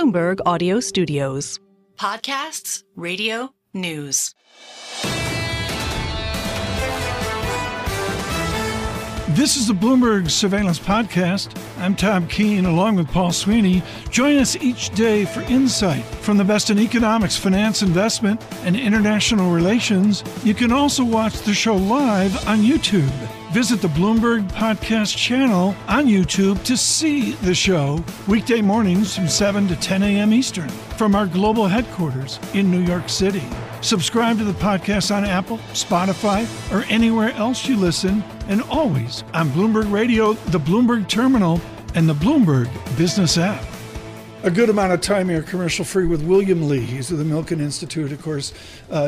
Bloomberg Audio Studios. Podcasts, radio, news. This is the Bloomberg Surveillance Podcast. I'm Tom Keene, along with Paul Sweeney. Join us each day for insight from the best in economics, finance, investment, and international relations. You can also watch the show live on YouTube. Visit the Bloomberg Podcast channel on YouTube to see the show weekday mornings from 7 to 10 a.m. Eastern from our global headquarters in New York City. Subscribe to the podcast on Apple, Spotify, or anywhere else you listen, and always on Bloomberg Radio, the Bloomberg Terminal, and the Bloomberg Business app. A good amount of time here commercial-free with William Lee. He's of the Milken Institute, of course,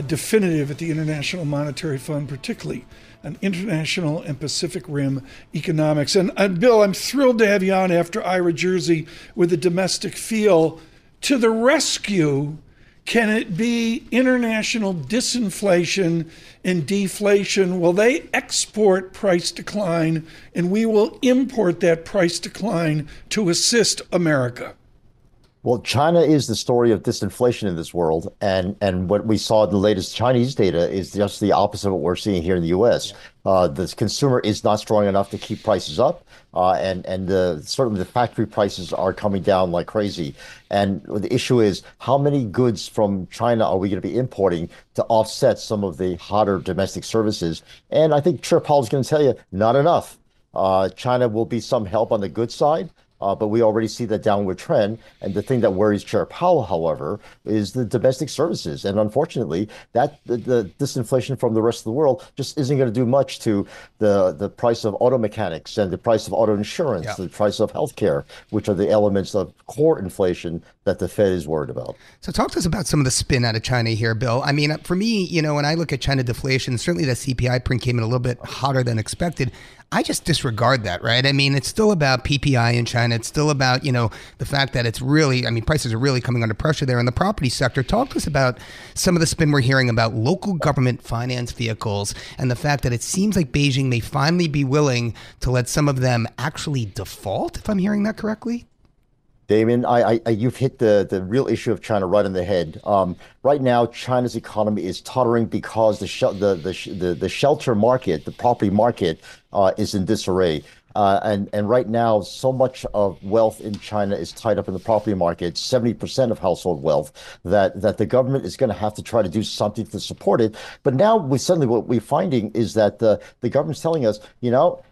definitive at the International Monetary Fund, particularly on international and Pacific Rim economics. And Bill, I'm thrilled to have you on after Ira Jersey with a domestic feel. To the rescue, can it be international disinflation and deflation? Will they export price decline and we will import that price decline to assist America? Well, China is the story of disinflation in this world. And what we saw in the latest Chinese data is just the opposite of what we're seeing here in the U.S. The consumer is not strong enough to keep prices up. Certainly the factory prices are coming down like crazy. And the issue is, how many goods from China are we going to be importing to offset some of the hotter domestic services? And I think Chair Powell is going to tell you, not enough. China will be some help on the good side. But we already see that downward trend. And the thing that worries Chair Powell, however, is the domestic services. And unfortunately, that the disinflation from the rest of the world just isn't going to do much to the price of auto mechanics and the price of auto insurance, the price of healthcare, which are the elements of core inflation that the Fed is worried about. So talk to us about some of the spin out of China here, Bill. I mean, for me, when I look at China deflation, certainly the CPI print came in a little bit hotter than expected. I just disregard that, right? I mean, it's still about PPI in China. It's still about, the fact that it's really, prices are really coming under pressure there in the property sector. Talk to us about some of the spin we're hearing about local government finance vehicles and the fact that it seems like Beijing may finally be willing to let some of them actually default, if I'm hearing that correctly. Damon, you've hit the real issue of China right on the head. Right now, China's economy is tottering because the shelter market, the property market, is in disarray. And right now, so much of wealth in China is tied up in the property market, 70% of household wealth, that the government is going to have to try to do something to support it. But now what we're finding is that the government's telling us,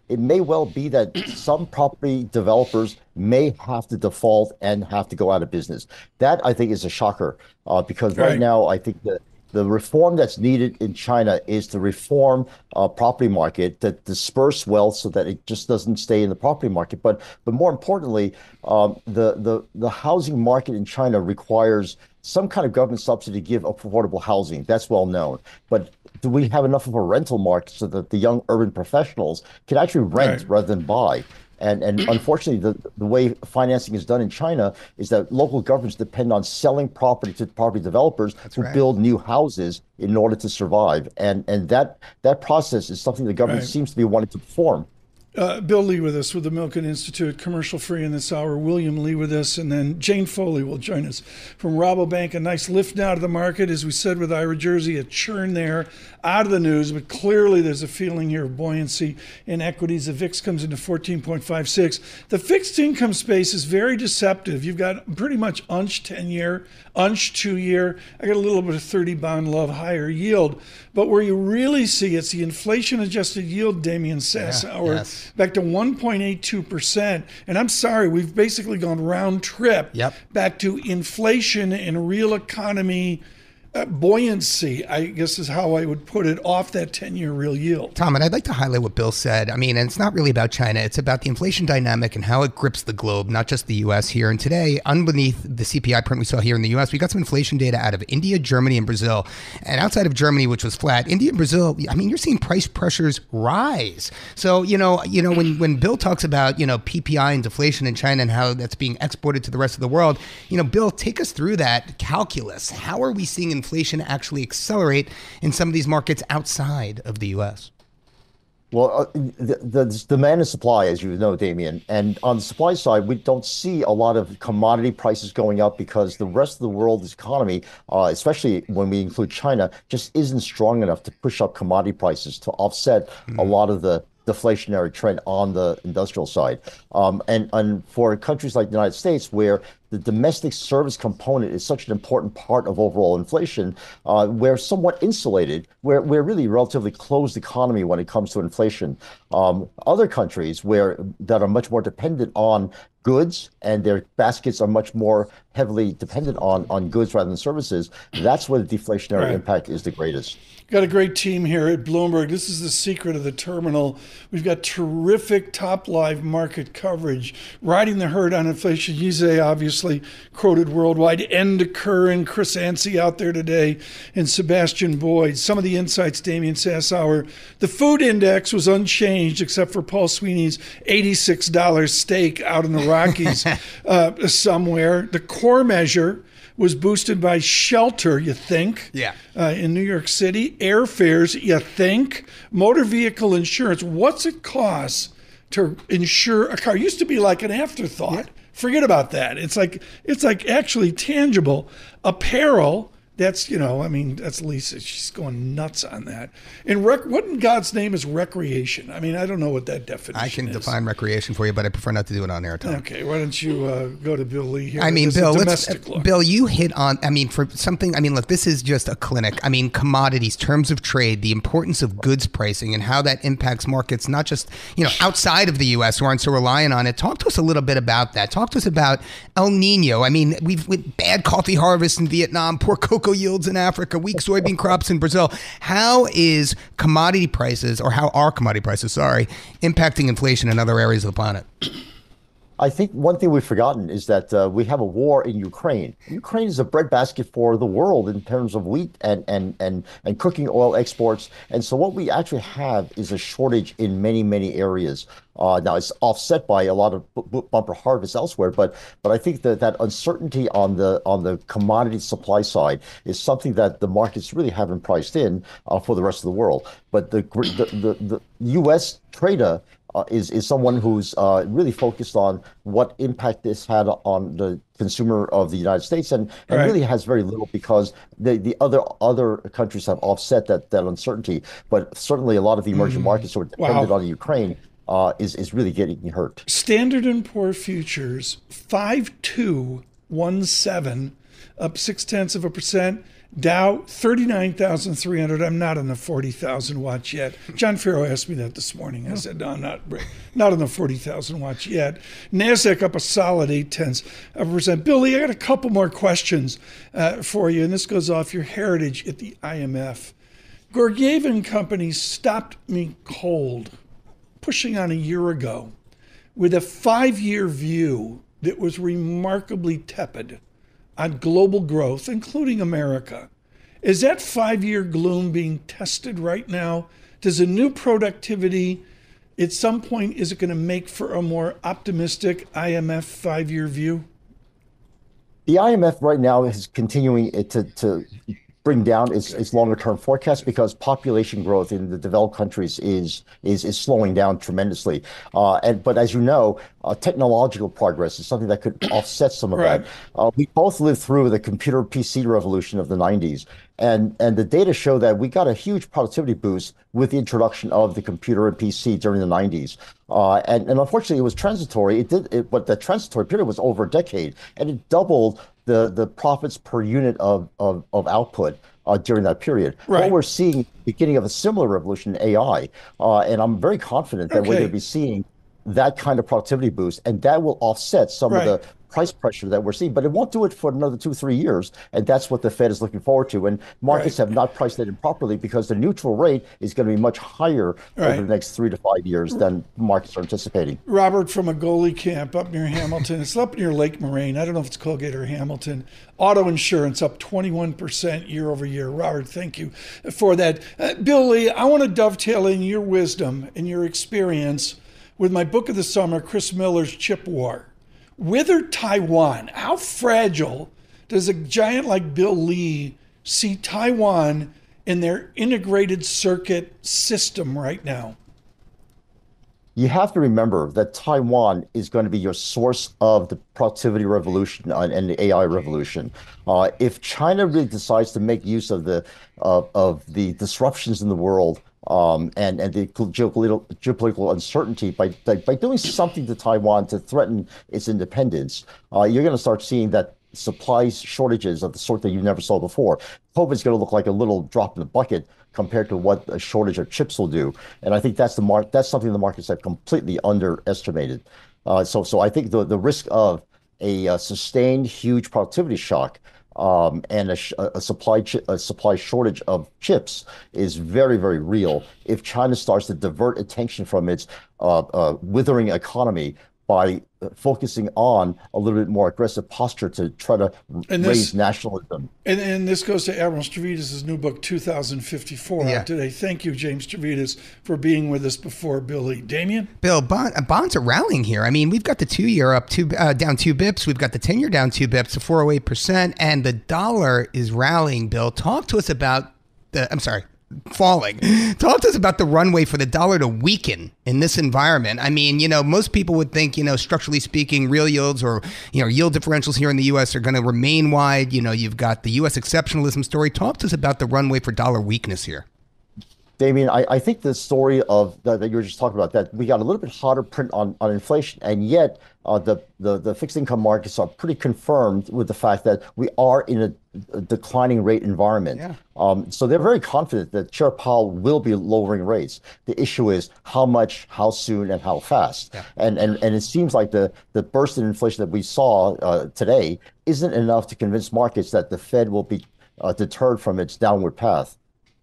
it may well be that some property developers may have to default and have to go out of business. That, I think, is a shocker because right now, I think that the reform that's needed in China is to reform property market, that disperse wealth so that it just doesn't stay in the property market. But more importantly, the housing market in China requires some kind of government subsidy to give affordable housing. That's well known. But do we have enough of a rental market so that the young urban professionals can actually rent rather than buy? And unfortunately, the way financing is done in China is that local governments depend on selling property to property developers who build new houses in order to survive. And that process is something the government seems to be wanting to perform. Bill Lee with us with the Milken Institute, commercial free in this hour. William Lee with us, and then Jane Foley will join us from Rabobank. A nice lift now to the market, as we said with Ira Jersey, a churn there out of the news, but clearly there's a feeling here of buoyancy in equities. The VIX comes into 14.56. The fixed income space is very deceptive. You've got pretty much unch 10-year, unch 2-year. I got a little bit of 30 bond love, higher yield. But where you really see it's the inflation-adjusted yield, Damian Sassower, back to 1.82%. And I'm sorry, we've basically gone round trip back to inflation and real economy buoyancy, I guess is how I would put it, off that 10-year real yield. Tom, and I'd like to highlight what Bill said. And it's not really about China. It's about the inflation dynamic and how it grips the globe, not just the U.S. here. And today, underneath the CPI print we saw here in the U.S., we got some inflation data out of India, Germany, and Brazil. And outside of Germany, which was flat, India and Brazil, you're seeing price pressures rise. So, when Bill talks about, PPI and deflation in China and how that's being exported to the rest of the world, Bill, take us through that calculus. How are we seeing inflation actually accelerate in some of these markets outside of the U.S.? Well, the demand and supply, as you know, Damien. And on the supply side, we don't see a lot of commodity prices going up because the rest of the world's economy, especially when we include China, just isn't strong enough to push up commodity prices to offset a lot of the deflationary trend on the industrial side. And for countries like the United States, where the domestic service component is such an important part of overall inflation, we're somewhat insulated. We're really a relatively closed economy when it comes to inflation. Other countries that are much more dependent on goods and their baskets are much more heavily dependent on goods rather than services, that's where the deflationary impact is the greatest. Got a great team here at Bloomberg. This is the secret of the terminal. We've got terrific top live market coverage, riding the herd on inflation. Yizhe, obviously quoted worldwide. End Curran, Chris Anstey out there today, and Sebastian Boyd. Some of the insights, Damian Sassower. The food index was unchanged except for Paul Sweeney's $86 steak out in the Rockies somewhere. The core measure was boosted by shelter, you think, in New York City, airfares, you think, motor vehicle insurance. What's it cost to insure a car? It used to be like an afterthought. Yeah. Forget about that. It's like actually tangible. Apparel, that's, that's Lisa. She's going nuts on that. And what in God's name is recreation? I mean, I don't know what that definition is. I can define recreation for you, but I prefer not to do it on air, Tom. Okay, why don't you go to Bill Lee here? I mean, Bill, Bill, you hit on, look, this is just a clinic. I mean, commodities, terms of trade, the importance of goods pricing and how that impacts markets, not just, outside of the U.S. who aren't so reliant on it. Talk to us a little bit about that. Talk to us about El Nino. I mean, with bad coffee harvests in Vietnam, poor cocoa yields in Africa, weak soybean crops in Brazil. How are commodity prices, impacting inflation in other areas of the planet? I think one thing we've forgotten is that we have a war in Ukraine. Ukraine is a breadbasket for the world in terms of wheat and cooking oil exports. And so what we actually have is a shortage in many, many areas. Now, it's offset by a lot of bumper harvests elsewhere, but I think that uncertainty on the commodity supply side is something that the markets really haven't priced in for the rest of the world. But the U.S. trader is someone who's really focused on what impact this had on the consumer of the United States, and really has very little because the other countries have offset that uncertainty. But certainly a lot of the emerging markets who are dependent on Ukraine is really getting hurt. Standard & Poor futures 5217, up 0.6%. Dow 39,300. I'm not on the 40,000 watch yet. Jon Ferro asked me that this morning. I said, no, I'm not on the 40,000 watch yet. NASDAQ up a solid 0.8%. Billy, I got a couple more questions for you, and this goes off your heritage at the IMF. Gorgiev and Company stopped me cold, pushing on a year ago, with a 5-year view that was remarkably tepid on global growth, including America. Is that 5-year gloom being tested right now? Does a new productivity, at some point, is it going to make for a more optimistic IMF 5-year view? The IMF right now is continuing to bring down its longer-term forecast because population growth in the developed countries is slowing down tremendously. But as you know, technological progress is something that could offset some of that. We both lived through the computer PC revolution of the 90s. And the data show that we got a huge productivity boost with the introduction of the computer and PC during the 90s. And unfortunately, it was transitory. But the transitory period was over a decade, and it doubled the profits per unit of output during that period. What we're seeing, beginning of a similar revolution in AI, and I'm very confident that we're going to be seeing that kind of productivity boost, and that will offset some of the price pressure that we're seeing, but it won't do it for another 2-3 years. And that's what the Fed is looking forward to. And markets have not priced that in properly because the neutral rate is going to be much higher over the next 3 to 5 years than markets are anticipating. Robert from a goalie camp up near Hamilton. It's up near Lake Moraine. I don't know if it's Colgate or Hamilton. Auto insurance up 21% year over year. Robert, thank you for that. Bill Lee, I want to dovetail in your wisdom and your experience with my book of the summer, Chris Miller's Chip War. Withered Taiwan, how fragile does a giant like Bill Lee see Taiwan in their integrated circuit system right now? You have to remember that Taiwan is going to be your source of the productivity revolution and the AI revolution. If China really decides to make use of the disruptions in the world and the geopolitical uncertainty by doing something to Taiwan to threaten its independence, you're going to start seeing that supply shortages of the sort that you never saw before. COVID is going to look like a little drop in the bucket compared to what a shortage of chips will do. And I think that's something the markets have completely underestimated. So I think the risk of a sustained huge productivity shock and a supply shortage of chips is very, very real if China starts to divert attention from its withering economy by focusing on a little bit more aggressive posture to try to raise nationalism. And this goes to Admiral Stavridis' new book, 2054, out today. Thank you, James Stavridis, for being with us before Billy. Damien? Bill, bonds are rallying here. I mean, we've got the 2-year up down 2 bips. We've got the 10-year down 2 bips to 4.08%, and the dollar is rallying, Bill. Talk to us about falling. Talk to us about the runway for the dollar to weaken in this environment. I mean, most people would think, structurally speaking, real yields or, yield differentials here in the U.S. are going to remain wide. You've got the U.S. exceptionalism story. Talk to us about the runway for dollar weakness here. Damien, I think the story of that you were just talking about, that we got a little bit hotter print on inflation, and yet the fixed income markets are pretty confirmed with the fact that we are in a declining rate environment. Yeah. So they're very confident that Chair Powell will be lowering rates. The issue is how much, how soon, and how fast. Yeah. And it seems like the burst in inflation that we saw today isn't enough to convince markets that the Fed will be deterred from its downward path.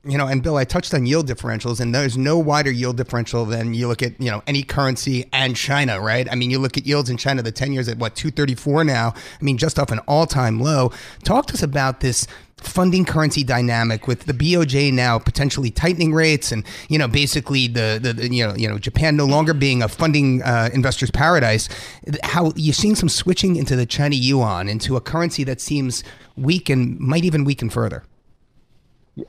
And Bill, I touched on yield differentials, and there's no wider yield differential than you look at, any currency and China, right? I mean, you look at yields in China, the 10 years at 234 now. I mean, just off an all-time low. Talk to us about this funding currency dynamic with the BOJ now potentially tightening rates and, basically the Japan no longer being a funding investor's paradise. How you're seeing some switching into the China yuan, into a currency that seems weak and might even weaken further.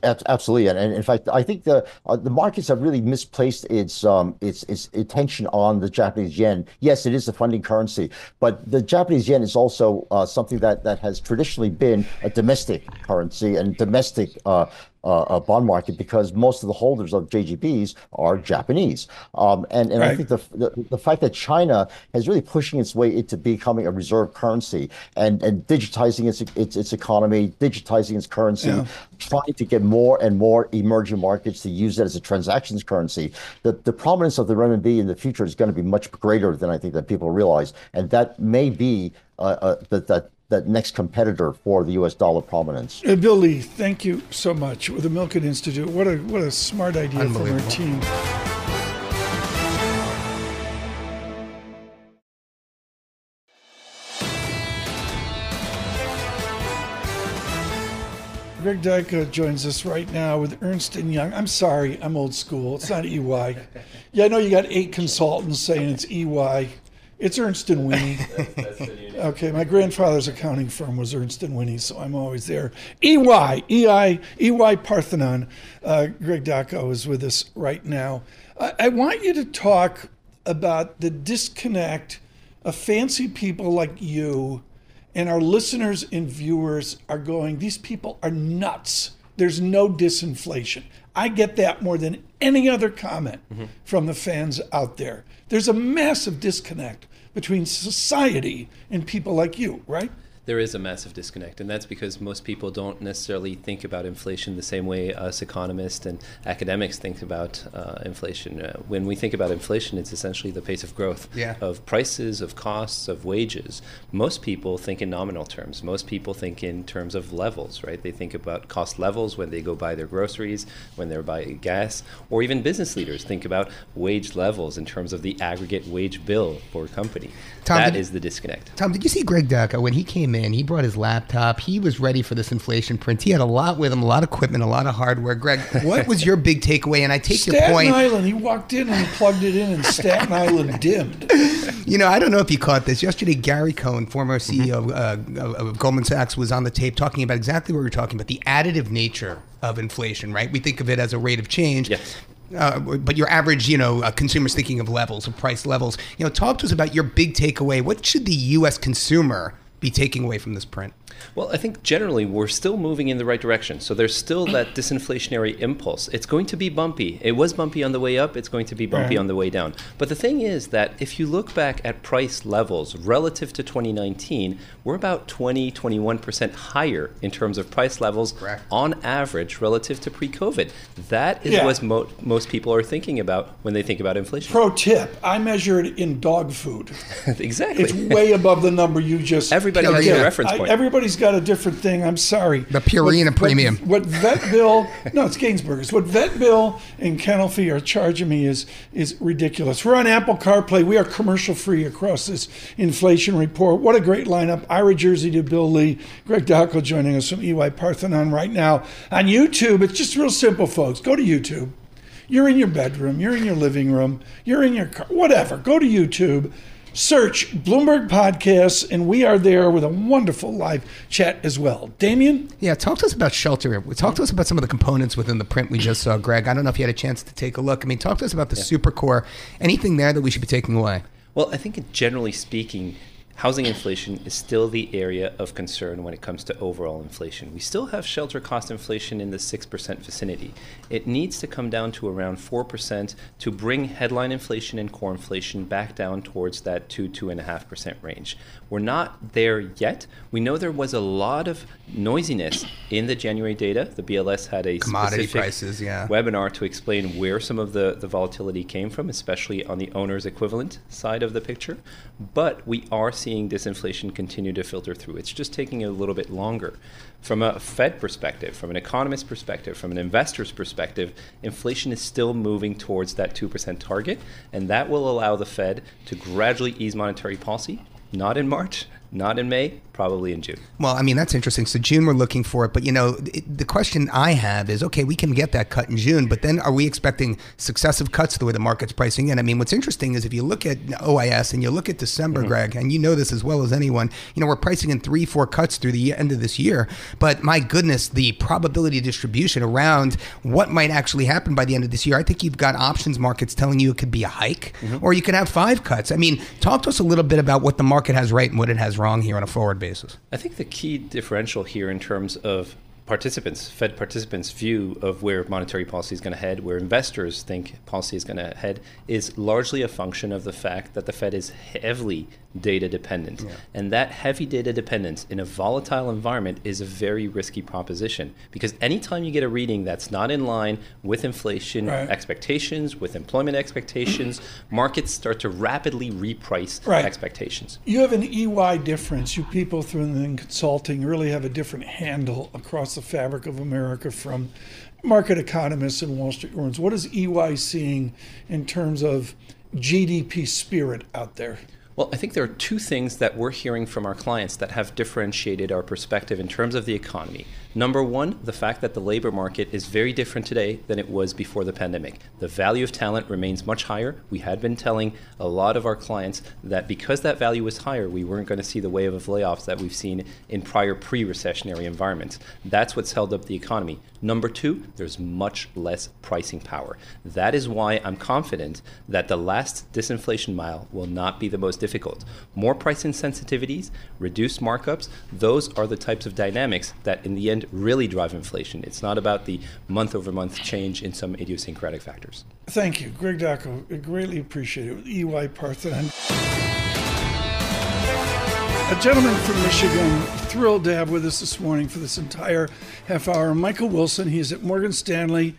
Absolutely, and in fact, I think the markets have really misplaced its attention on the Japanese yen. Yes, it is a funding currency, but the Japanese yen is also something that has traditionally been a domestic currency and domestic bond market, because most of the holders of JGBs are Japanese. And right. I think the fact that China is really pushing its way into becoming a reserve currency and digitizing its economy, digitizing its currency, trying to get more and more emerging markets to use it as a transactions currency. The prominence of the renminbi in the future is going to be much greater than I think that people realize. And that may be that next competitor for the U.S. dollar prominence. Bill Lee, thank you so much. With the Milken Institute, what a smart idea from our team. Greg Dyka joins us right now with Ernst & Young. I'm sorry, I'm old school. It's not EY. Yeah, I know you got 8 consultants saying it's EY. It's Ernst & Winnie. Okay, my grandfather's accounting firm was Ernst & Winnie, so I'm always there. EY Parthenon. Greg Dyka is with us right now. I want you to talk about the disconnect of fancy people like you, and our listeners and viewers are going, these people are nuts. There's no disinflation. I get that more than any other comment from the fans out there. There's a massive disconnect between society and people like you, right? There is a massive disconnect, and that's because most people don't necessarily think about inflation the same way us economists and academics think about inflation. When we think about inflation, it's essentially the pace of growth of prices, of costs, of wages. Most people think in nominal terms. Most people think in terms of levels, right? They think about cost levels when they go buy their groceries, when they're buying gas, or even business leaders think about wage levels in terms of the aggregate wage bill for a company. Tom, that is the disconnect. Tom, did you see Greg Dyka when he came in? He brought his laptop. He was ready for this inflation print. He had a lot with him, a lot of equipment, a lot of hardware. Greg, what was your big takeaway? And I take your point. Staten Island. He walked in and he plugged it in, and Staten Island dimmed. I don't know if you caught this. Yesterday, Gary Cohn, former CEO of Goldman Sachs, was on the tape talking about exactly what we were talking about, the additive nature of inflation, right? We think of it as a rate of change. Yes. but your average, consumer's thinking of levels, of price levels. Talk to us about your big takeaway. What should the U.S. consumer be taking away from this print? Well, I think generally we're still moving in the right direction. So there's still that disinflationary impulse. It's going to be bumpy. It was bumpy on the way up. It's going to be bumpy on the way down. But the thing is that if you look back at price levels relative to 2019, we're about 21% higher in terms of price levels on average relative to pre-COVID. That is what most people are thinking about when they think about inflation. Pro tip, I measure it in dog food. Exactly. It's way above the number you just... Everybody has a reference point. Everybody's got a different thing. I'm sorry. The Purina Premium. What Vet Bill, no, it's Gainsbourgers. What Vet Bill and Kennel Fee are charging me is ridiculous. We're on Apple CarPlay. We are commercial free across this inflation report. What a great lineup. Ira Jersey to Bill Lee. Greg Dackel joining us from EY Parthenon right now. On YouTube, it's just real simple, folks. Go to YouTube. You're in your bedroom. You're in your living room. You're in your car. Whatever. Go to YouTube. Search Bloomberg Podcasts, and we are there with a wonderful live chat as well. Damien? Yeah, talk to us about shelter. Talk to us about some of the components within the print we just saw, Greg. I don't know if you had a chance to take a look. I mean, talk to us about the supercore. Anything there that we should be taking away? Well, I think generally speaking, housing inflation is still the area of concern when it comes to overall inflation. We still have shelter cost inflation in the 6% vicinity. It needs to come down to around 4% to bring headline inflation and core inflation back down towards that 2.5% range. We're not there yet. We know there was a lot of noisiness in the January data. The BLS had a commodity specific prices, webinar to explain where some of the volatility came from, especially on the owner's equivalent side of the picture. But we are seeing disinflation continue to filter through. It's just taking a little bit longer. From a Fed perspective, from an economist perspective, from an investor's perspective, inflation is still moving towards that 2% target, and that will allow the Fed to gradually ease monetary policy, not in March, not in May, probably in June. Well, I mean, that's interesting. So June, we're looking for it. But, the question I have is, okay, we can get that cut in June, but then are we expecting successive cuts the way the market's pricing in? I mean, what's interesting is if you look at OIS and you look at December, Greg, and you know this as well as anyone, we're pricing in 3-4 cuts through the end of this year. But my goodness, the probability distribution around what might actually happen by the end of this year, I think you've got options markets telling you it could be a hike or you could have 5 cuts. I mean, talk to us a little bit about what the market has right and what it has wrong here on a forward basis. I think the key differential here in terms of Fed participants' view of where monetary policy is going to head, where investors think policy is going to head, is largely a function of the fact that the Fed is heavily data dependent. And that heavy data dependence in a volatile environment is a very risky proposition, because anytime you get a reading that's not in line with inflation expectations, with employment expectations, markets start to rapidly reprice expectations. You have an EY difference. You people in consulting really have a different handle across the fabric of America from market economists and Wall Street journals. What is EY seeing in terms of GDP spirit out there? Well, I think there are 2 things that we're hearing from our clients that have differentiated our perspective in terms of the economy. Number 1, the fact that the labor market is very different today than it was before the pandemic. The value of talent remains much higher. We had been telling a lot of our clients that because that value was higher, we weren't going to see the wave of layoffs that we've seen in prior pre-recessionary environments. That's what's held up the economy. Number 2, there's much less pricing power. That is why I'm confident that the last disinflation mile will not be the most difficult. More price insensitivities, reduced markups, those are the types of dynamics that in the end really drive inflation. It's not about the month-over-month change in some idiosyncratic factors. Thank you, Greg Dackel. I greatly appreciate it. EY Parthenon. A gentleman from Michigan, thrilled to have with us this morning for this entire half hour, Michael Wilson. He's at Morgan Stanley,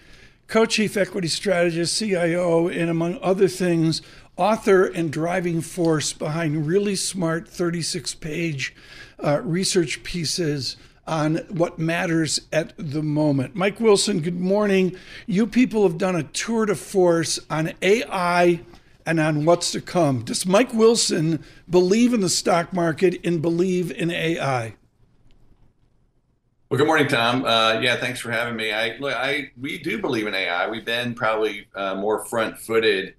co-chief equity strategist, CIO, and among other things, author and driving force behind really smart 36-page research pieces on what matters at the moment. Mike Wilson, good morning. You people have done a tour de force on AI and on what's to come. Does Mike Wilson believe in the stock market and believe in AI? Well, good morning, Tom. Thanks for having me. We do believe in AI. We've been probably more front-footed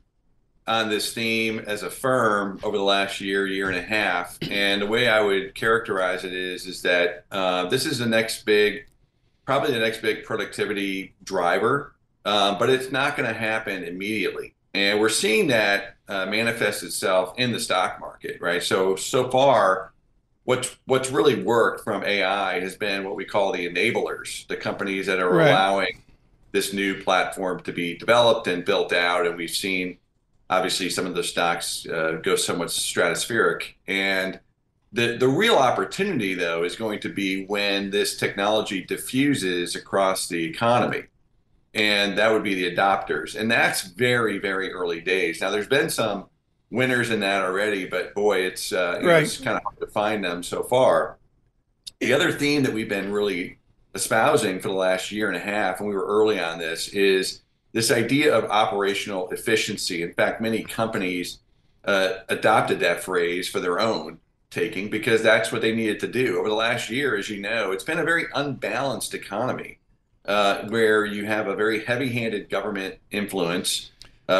on this theme as a firm over the last year and a half. And the way I would characterize it is that this is probably the next big productivity driver but it's not going to happen immediately. And we're seeing that manifest itself in the stock market, right? So far, what's really worked from AI has been what we call the enablers, the companies that are allowing this new platform to be developed and built out. And we've seen, obviously, some of the stocks go somewhat stratospheric. And the real opportunity, though, is going to be when this technology diffuses across the economy. And that would be the adopters. And that's very, very early days. Now, there's been some winners in that already, but boy, it's it's kind of hard to find them so far. The other theme that we've been really espousing for the last year and a half, and we were early on this, is this idea of operational efficiency. In fact, many companies adopted that phrase for their own taking because that's what they needed to do. Over the last year, as you know, it's been a very unbalanced economy where you have a very heavy-handed government influence,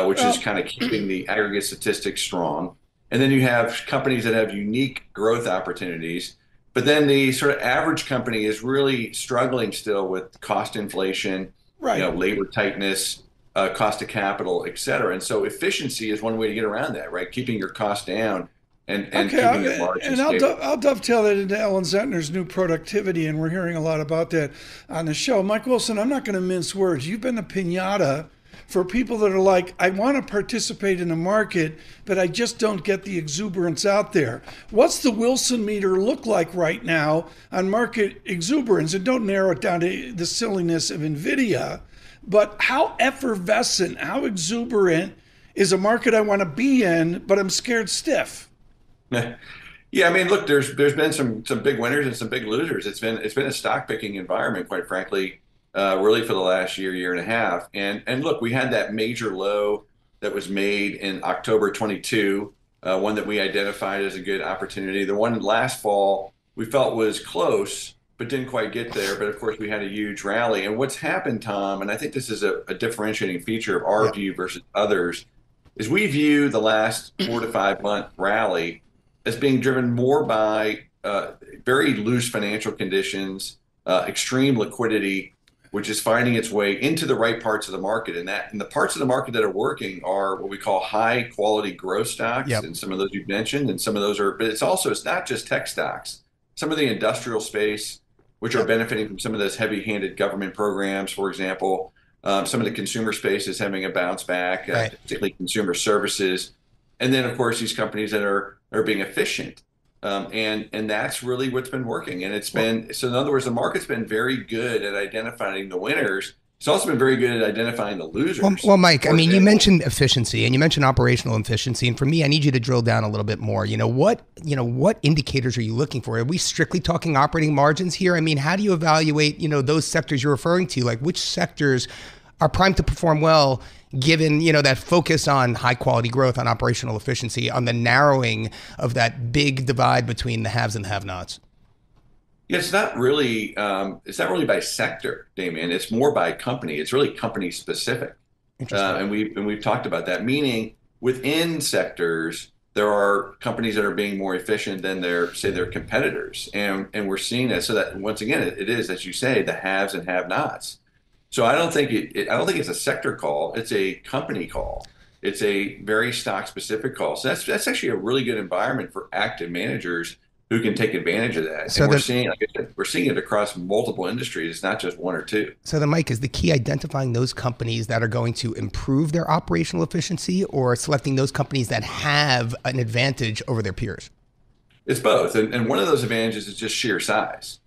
which is kind of keeping the aggregate statistics strong. And then you have companies that have unique growth opportunities. But then the sort of average company is really struggling still with cost inflation, labor tightness, cost of capital, et cetera. And so efficiency is one way to get around that, right? Keeping your costs down and keeping your margins stable. I'll dovetail that into Ellen Zentner's new productivity, and we're hearing a lot about that on the show. Mike Wilson, I'm not going to mince words. You've been a piñata for people that are like, I want to participate in the market, but I just don't get the exuberance out there. What's the Wilson meter look like right now on market exuberance? And don't narrow it down to the silliness of NVIDIA, but how effervescent, how exuberant is a market I want to be in, but I'm scared stiff? Yeah, I mean, look, there's been some big winners and some big losers. It's been a stock picking environment, quite frankly, really for the last year and a half. And look, we had that major low that was made in October 22, one that we identified as a good opportunity. The one last fall we felt was close, but didn't quite get there. But of course, we had a huge rally. And what's happened, Tom, and I think this is a differentiating feature of our view versus others, is we view the last 4 to 5 month rally as being driven more by very loose financial conditions, extreme liquidity, which is finding its way into the right parts of the market. And the parts of the market that are working are what we call high quality growth stocks. And some of those you've mentioned, and some of those are, but it's not just tech stocks. Some of the industrial space, which are benefiting from some of those heavy handed government programs, for example. Some of the consumer space is having a bounce back, particularly consumer services. And then, of course, these companies that are being efficient. And that's really what's been working. And it's been, so in other words, the market's been very good at identifying the winners. It's also been very good at identifying the losers. Well, Mike, I mean, you mentioned efficiency and you mentioned operational efficiency. And for me, I need you to drill down a little bit more. What indicators are you looking for? Are we strictly talking operating margins here? I mean, how do you evaluate, those sectors you're referring to? Like which sectors are primed to perform well, given, that focus on high quality growth, on operational efficiency, on the narrowing of that big divide between the haves and the have-nots? Yeah, it's not really by sector, Damien. It's more by company. It's really company specific. And we've talked about that, meaning within sectors, there are companies that are being more efficient than their competitors. And we're seeing that. So that once again, it is, as you say, the haves and have-nots. So I don't think it's a sector call. It's a company call. It's a very stock specific call. So that's actually a really good environment for active managers who can take advantage of that. So we're seeing, like I said, we're seeing it across multiple industries. It's not just one or two. So then, Mike, is the key identifying those companies that are going to improve their operational efficiency, or selecting those companies that have an advantage over their peers? It's both. And one of those advantages is just sheer size,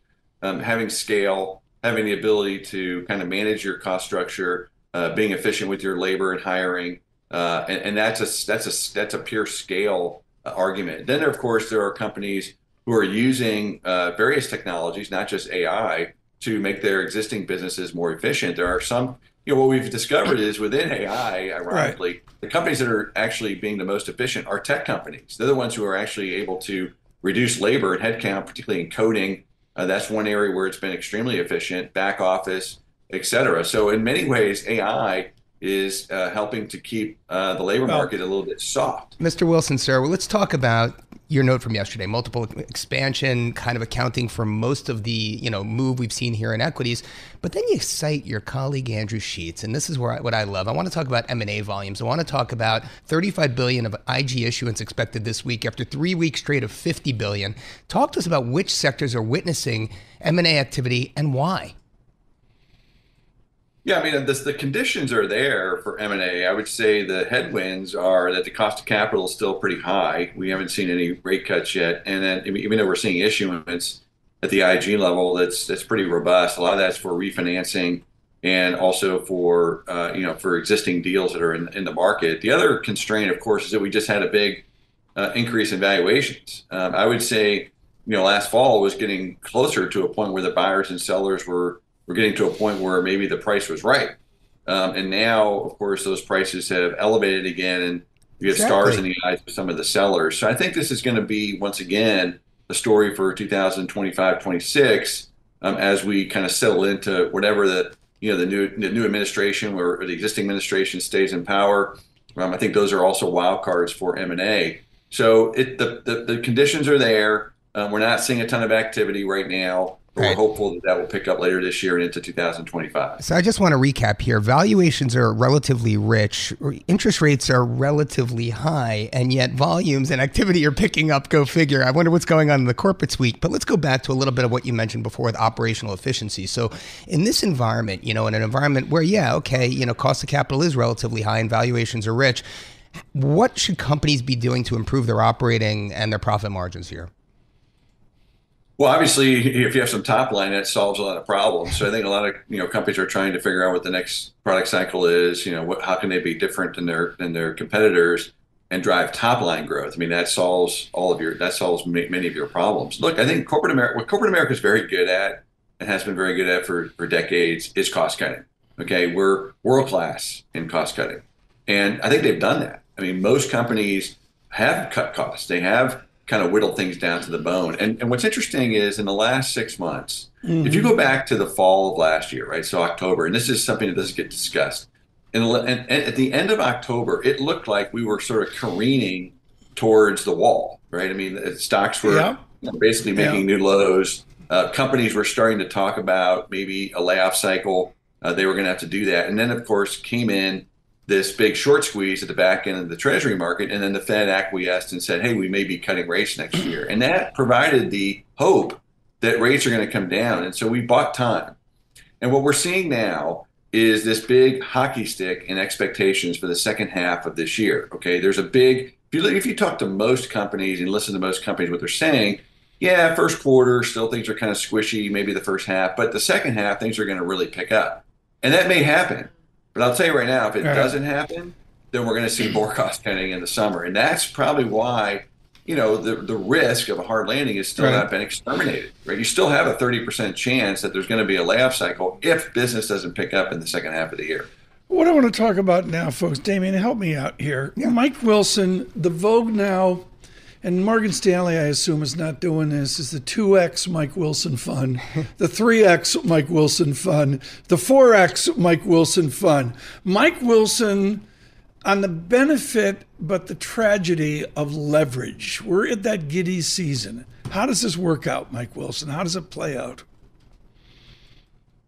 having scale, having the ability to kind of manage your cost structure, being efficient with your labor and hiring, and that's a pure scale argument. Then, of course, there are companies who are using various technologies, not just AI, to make their existing businesses more efficient. There are some, what we've discovered is within AI, ironically, the companies that are actually being the most efficient are tech companies. They're the ones who are actually able to reduce labor and headcount, particularly in coding. That's one area where it's been extremely efficient, back office, et cetera. So in many ways, AI is helping to keep the labor market a little bit soft. Mr. Wilson, sir, well, let's talk about, your note from yesterday, multiple expansion kind of accounting for most of the, move we've seen here in equities. But then you cite your colleague Andrew Sheets, and this is what I love. I want to talk about M&A volumes. I want to talk about $35 billion of IG issuance expected this week after 3 weeks straight of $50 billion. Talk to us about which sectors are witnessing M&A activity and why. Yeah, I mean, the conditions are there for M&A. I would say the headwinds are that the cost of capital is still pretty high. We haven't seen any rate cuts yet. And then even though we're seeing issuance at the IG level, that's pretty robust. A lot of that's for refinancing and also for, for existing deals that are in the market. The other constraint, of course, is that we just had a big increase in valuations. I would say, last fall was getting closer to a point where the buyers and sellers were getting to a point where maybe the price was right. And now, of course, those prices have elevated again, and you have stars in the eyes of some of the sellers. So I think this is going to be, once again, a story for 2025-26 as we kind of settle into whatever the new administration or the existing administration stays in power. I think those are also wild cards for M&A. So the conditions are there. We're not seeing a ton of activity right now. But we're hopeful that will pick up later this year and into 2025. So I just want to recap here. Valuations are relatively rich. Interest rates are relatively high. And yet volumes and activity are picking up. Go figure. I wonder what's going on in the corporate suite. But let's go back to a little bit of what you mentioned before with operational efficiency. So in this environment, in an environment where, cost of capital is relatively high and valuations are rich, what should companies be doing to improve their operating and their profit margins here? Well, obviously, if you have some top line, that solves a lot of problems. So I think a lot of companies are trying to figure out what the next product cycle is. How can they be different than their competitors and drive top line growth? I mean, that solves many of your problems. Look, I think what corporate America is very good at and has been very good at for decades is cost cutting. Okay, we're world class in cost cutting, and I think they've done that. I mean, most companies have cut costs. They have kind of whittle things down to the bone. And what's interesting is in the last 6 months, if you go back to the fall of last year, right? So October, and this is something that doesn't get discussed. And at the end of October, it looked like we were sort of careening towards the wall, right? I mean, stocks were basically making new lows. Companies were starting to talk about maybe a layoff cycle. They were going to have to do that. And then, of course, came in this big short squeeze at the back end of the Treasury market, and then the Fed acquiesced and said, hey, we may be cutting rates next year. And that provided the hope that rates are going to come down. And so we bought time. And what we're seeing now is this big hockey stick in expectations for the second half of this year. Okay, there's a big, if you talk to most companies and listen to most companies, what they're saying, yeah, first quarter, still things are kind of squishy, maybe the first half, but the second half, things are going to really pick up. And that may happen. But I'll tell you right now, if it doesn't happen, then we're going to see more cost cutting in the summer. And that's probably why, the risk of a hard landing has still not been exterminated, right? You still have a 30% chance that there's going to be a layoff cycle if business doesn't pick up in the second half of the year. What I want to talk about now, folks, Damien, help me out here. Yeah. Mike Wilson, the vogue now, and Morgan Stanley, I assume, is not doing this, is the 2X Mike Wilson fund, the 3X Mike Wilson fund, the 4X Mike Wilson fund. Mike Wilson on the benefit but the tragedy of leverage. We're at that giddy season. How does this work out, Mike Wilson? How does it play out?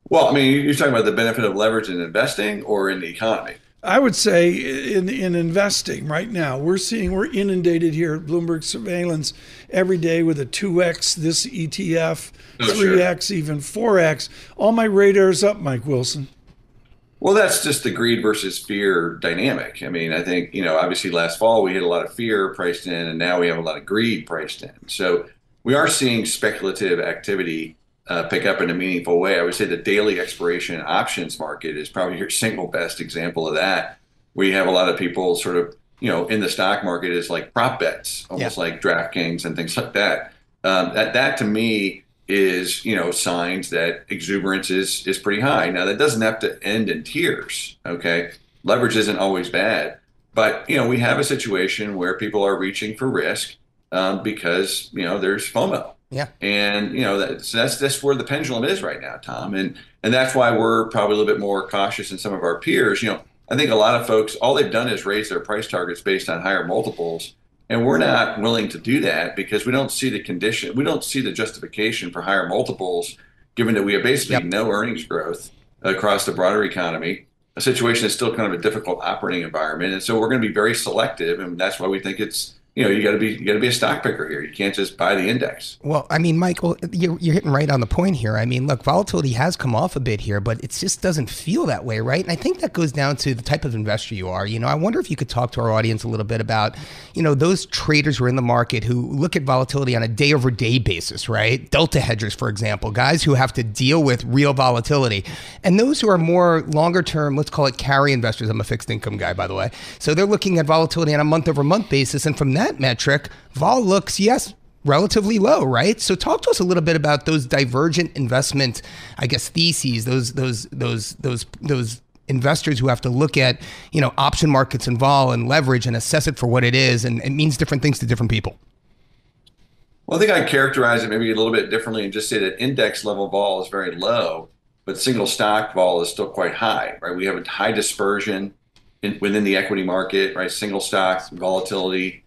Well, I mean, you're talking about the benefit of leverage in investing or in the economy? I would say in investing right now, we're inundated here at Bloomberg Surveillance every day with a 2X, this ETF, 3X, even 4X. All my radar's up, Mike Wilson. Well, that's just the greed versus fear dynamic. I mean, I think, obviously last fall we had a lot of fear priced in, and now we have a lot of greed priced in. So we are seeing speculative activity pick up in a meaningful way. I would say the daily expiration options market is probably your single best example of that. We have a lot of people sort of, in the stock market is like prop bets, almost like DraftKings and things like that. That to me is, signs that exuberance is pretty high. Now that doesn't have to end in tears. Okay. Leverage isn't always bad, but, we have a situation where people are reaching for risk because, there's FOMO. Yeah. And, that's where the pendulum is right now, Tom. And that's why we're probably a little bit more cautious than some of our peers. I think a lot of folks, all they've done is raise their price targets based on higher multiples. And we're not willing to do that because we don't see the condition, we don't see the justification for higher multiples, given that we have basically no earnings growth across the broader economy. A situation that's still kind of a difficult operating environment. And so we're going to be very selective. And that's why we think it's, you got to be a stock picker here. You can't just buy the index. Well, I mean, Michael, you're hitting right on the point here. I mean, look, volatility has come off a bit here, but it just doesn't feel that way, right? And I think that goes down to the type of investor you are. I wonder if you could talk to our audience a little bit about, those traders who are in the market who look at volatility on a day-over-day basis, right? Delta hedgers, for example, guys who have to deal with real volatility. And those who are more longer-term, let's call it carry investors. I'm a fixed income guy, by the way. So they're looking at volatility on a month-over-month basis. And from that metric, vol looks, yes, relatively low, right? So talk to us a little bit about those divergent investment, I guess, theses, those investors who have to look at, option markets and vol and leverage and assess it for what it is. And it means different things to different people. Well, I think I'd characterize it maybe a little bit differently and just say that index level vol is very low, but single stock vol is still quite high, right? We have a high dispersion within the equity market, right? Single stock volatility,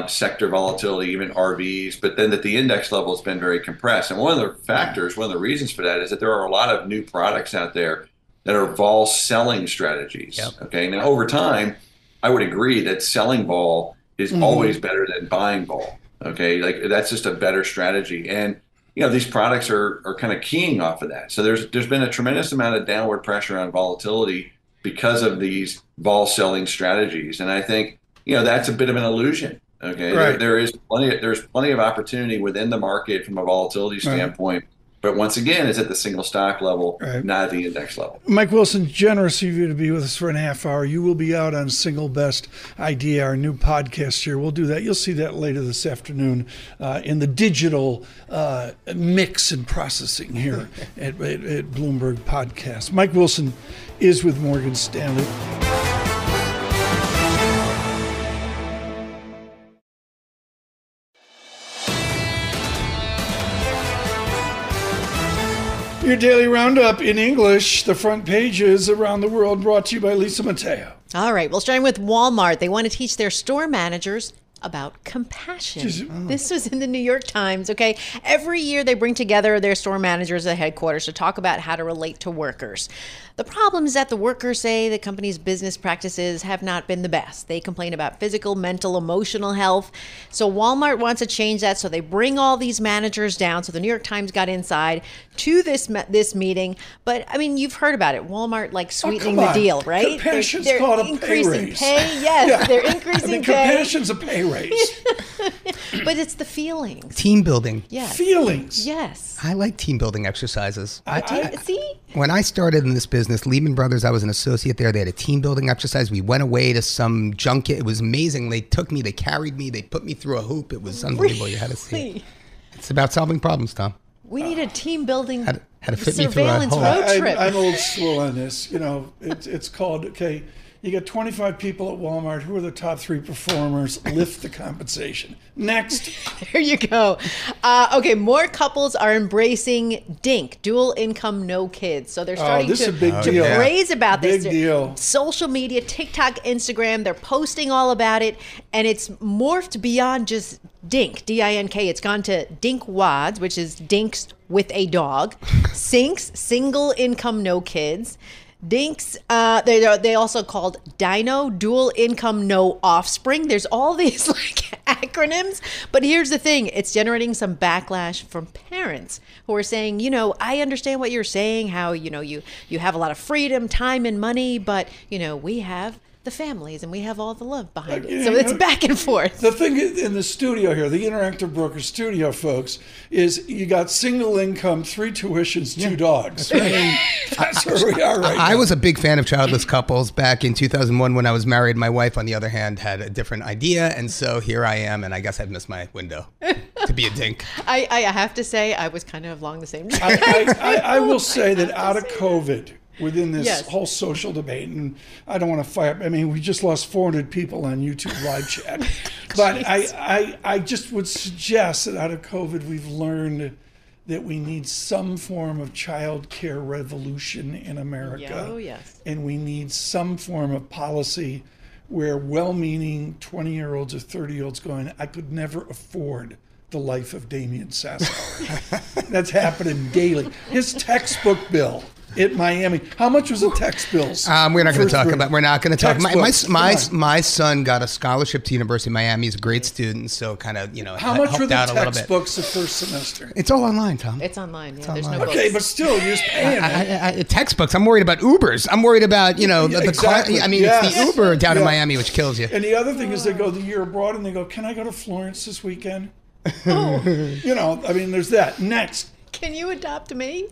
sector volatility, even RVs, but then at the index level, it's been very compressed. And one of the reasons for that is that there are a lot of new products out there that are vol selling strategies. Yep. Okay. Now, over time, I would agree that selling vol is always better than buying vol. Okay. Like that's just a better strategy. And, these products are kind of keying off of that. So there's been a tremendous amount of downward pressure on volatility because of these vol selling strategies. And I think, that's a bit of an illusion. Okay. Right. There's plenty of opportunity within the market from a volatility standpoint. But once again, it's at the single stock level, not at the index level. Mike Wilson, generous of you to be with us for a half hour. You will be out on Single Best Idea, our new podcast here. We'll do that. You'll see that later this afternoon in the digital mix and processing here at Bloomberg Podcast. Mike Wilson is with Morgan Stanley. Your daily roundup in English, the front pages around the world, brought to you by Lisa Mateo. All right, well, starting with Walmart, they want to teach their store managers about compassion. This was in the New York Times, okay? Every year they bring together their store managers at headquarters to talk about how to relate to workers. The problem is that the workers say the company's business practices have not been the best. They complain about physical, mental, emotional health. So Walmart wants to change that. So they bring all these managers down. So the New York Times got inside to this meeting. But I mean, you've heard about it. Walmart like sweetening the deal, right? Compassion's called a pay raise. Yes, they're increasing pay. Compassion's a pay raise. But it's the feelings. Team building. Yes. Feelings. Yes. I like team building exercises. See? When I started in this business, Lehman Brothers, I was an associate there. They had a team building exercise. We went away to some junket. It was amazing. They took me, they carried me, they put me through a hoop. It was unbelievable. You had to see it. It's about solving problems, Tom. We need a team building had to fit me through a surveillance hole. road trip. I'm old school on this. It's called, okay, you got 25 people at Walmart. Who are the top 3 performers? Lift the compensation. Next. There you go. Okay, more couples are embracing DINK, dual income, no kids. So they're starting to raise about this. Big deal. Social media, TikTok, Instagram, they're posting all about it. And it's morphed beyond just DINK, D-I-N-K. It's gone to DINK WADS, which is dinks with a dog. Sinks, single income, no kids. Dinks, they also called Dino, dual income, no offspring. There's all these like acronyms, but here's the thing. It's generating some backlash from parents who are saying, I understand what you're saying, how, you have a lot of freedom, time and money, but, we have the families and we have all the love behind it. So it's back and forth. The thing in the studio here, the Interactive Broker studio, folks, is you got single income, 3 tuitions, 2 dogs. I mean, that's where we are right now. I was a big fan of childless couples back in 2001 when I was married. My wife, on the other hand, had a different idea. And so here I am, and I guess I've missed my window to be a dink. I have to say, I was kind of along the same time. I will say that out of COVID, within this whole social debate, and I don't want to fire. I mean, we just lost 400 people on YouTube live chat, but I just would suggest that out of COVID, we've learned that we need some form of child care revolution in America. Oh, yes. And we need some form of policy where well-meaning 20-year-olds or 30-year-olds going, I could never afford the life of Damien Sassower. That's happening daily. His textbook bill at Miami. How much was a text bill? We're not going to talk about. We're not going to talk. My son got a scholarship to University of Miami. He's a great student, so kind of How much were the out a little bit. textbooks the first semester? It's all online, Tom. It's online. Yeah, It's there's online. no books. Okay, but still, you're just paying. Textbooks. I'm worried about Ubers. I'm worried about the exactly. car. I mean, Yes. it's the Uber down in Yeah. Miami which kills you. And the other thing is they go the year abroad and they go, can I go to Florence this weekend? There's that. Next. Can you adopt me?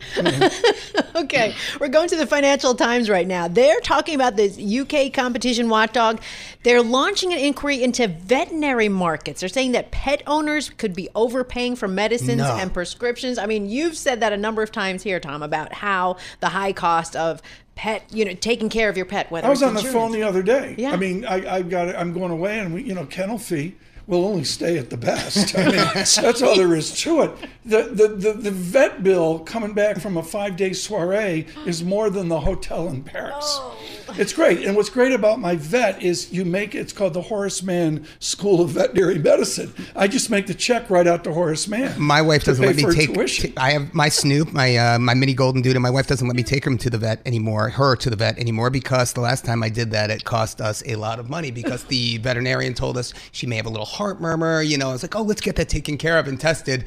Okay, we're going to the Financial Times right now. They're talking about this UK competition watchdog. They're launching an inquiry into veterinary markets. They're saying that pet owners could be overpaying for medicines and prescriptions. I mean, you've said that a number of times here, Tom, about how the high cost of pet, taking care of your pet. Whether I was it's on the phone the other day. Yeah. I mean, I'm going away and kennel fee will only stay at the best. I mean, that's all there is to it. The vet bill coming back from a 5-day soiree is more than the hotel in Paris. Oh. It's great. And what's great about my vet is it's called the Horace Mann School of Veterinary Medicine. I just make the check right out to Horace Mann. My wife doesn't let me take. Tuition. I have my Snoop, my mini golden doodle. My wife doesn't let me take her to the vet anymore, because the last time I did that, it cost us a lot of money because the veterinarian told us she may have a little heart murmur. I was like, oh, let's get that taken care of and tested.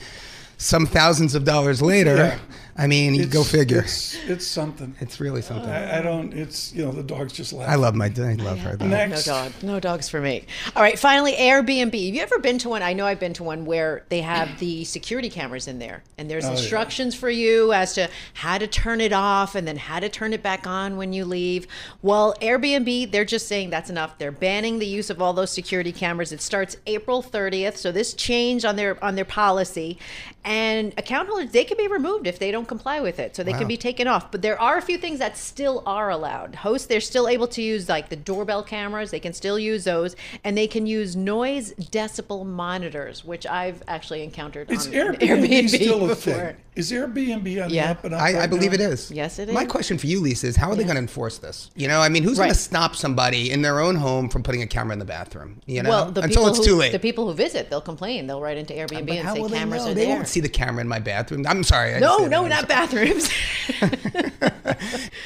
Some thousands of dollars later. Yeah. I mean, go figure. It's something. It's really something. I don't. It's the dogs just laugh. I love her. Though. Next. No dogs for me. All right, finally, Airbnb. Have you ever been to one? I know I've been to one where they have the security cameras in there, and there's instructions for you as to how to turn it off and then how to turn it back on when you leave. Well, Airbnb, they're just saying that's enough. They're banning the use of all those security cameras. It starts April 30th, so this changed on their policy, and account holders, they can be removed if they don't comply with it, so they can be taken off. But there are a few things that still are allowed. Hosts, they're still able to use like the doorbell cameras. They can still use those, and they can use noise decibel monitors, which I've actually encountered on Airbnb still a before. thing? Is Airbnb on the up and up? I believe it is. Yes, it is. My question for you, Lisa, is how are they going to enforce this? Who's going to stop somebody in their own home from putting a camera in the bathroom? Well, until it's too late. The people who visit, they'll complain. They'll write into Airbnb and say cameras are there. They won't see the camera in my bathroom. I'm sorry. No, not bathrooms.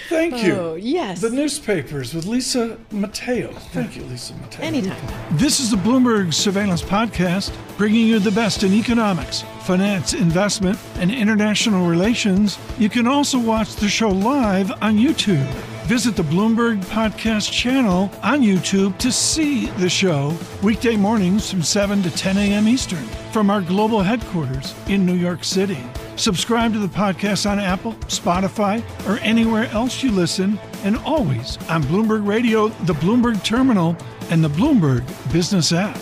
Thank you. Oh, yes. The newspapers with Lisa Mateo. Thank you, Lisa Mateo. Anytime. This is the Bloomberg Surveillance Podcast, bringing you the best in economics, finance, investment, and international relations. You can also watch the show live on YouTube. Visit the Bloomberg Podcast channel on YouTube to see the show weekday mornings from 7 to 10 a.m. Eastern from our global headquarters in New York City. Subscribe to the podcast on Apple, Spotify, or anywhere else you listen, and always on Bloomberg Radio, the Bloomberg Terminal, and the Bloomberg Business app.